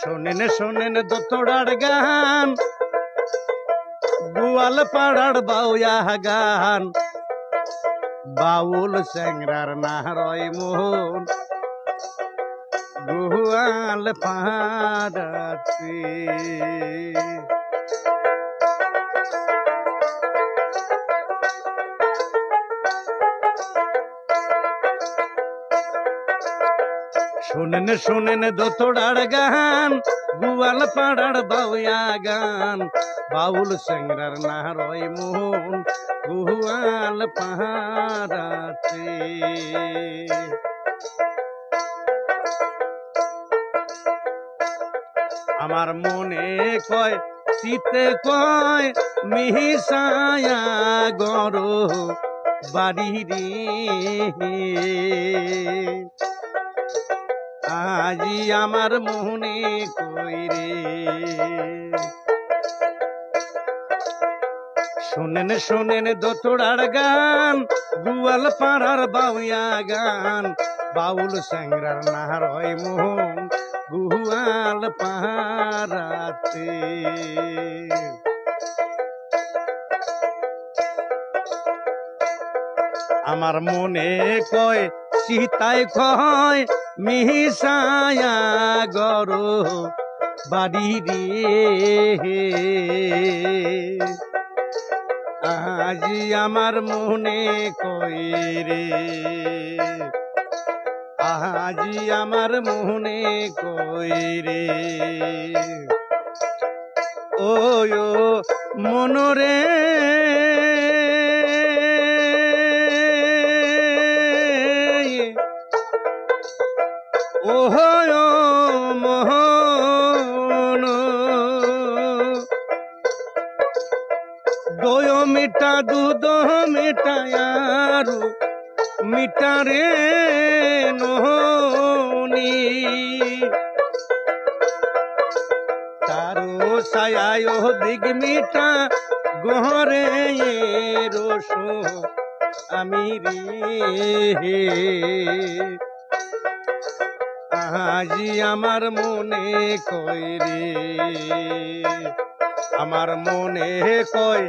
শোনেন শোনেন দোতড়ার গান, গোয়াল পাড়ার বাউয়া গান, বাউল স্যাংরার নারয় মোহন গোয়াল পাড়াতে। শোনেন শোনেন দোতড়ার গান, গোয়াল পাড়ার বাউয়া গান, বাউল স্যাংরার নারয় মোহন গোয়াল পাড়াতে। আমার মনে কয় শীতে কয় মিহিসায়া গর বাড়ি রে, আজি আমার মনে কই রে। শোনেন শোনেন দোতড়ার গান, গোয়াল পাড়ার বাউয়া গান, বাউল স্যাংরার নারয় মোহন গোয়াল পাড়াতে। আমার মনে কয় সীতায় কয় মিহিসায়া গর বাড়ি রে, আজি আমার মনে কই রে, আজি আমার মনে কই রে। ও মনরে ওহ মোহন, দয় মিঠা দুধ মিঠায়ারু মিঠা রে নহনি, তারো ছায়ায় দিগ মিঠা গহরে রস আমি রে, আজি আমার মনে কই রে, আমার মনে কয়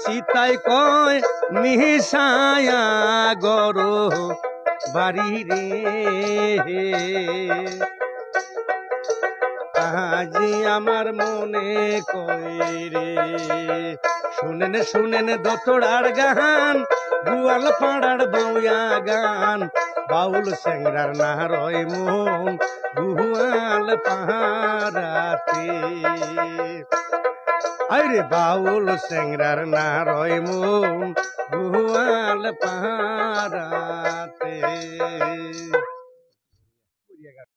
সীতায় কয় মিহিসায়া গর বাড়ি রে, আজি আমার মনে কই রে। শুনেন শুনেন দোতড়ার গান, গোয়াল পাড়ার বাউয়া গান, বাউল স্যাংরার নারয় মোহন গোয়াল পাড়াতে। আরে বাউল স্যাংরার নারয় মোহন গোয়াল পাড়াতে।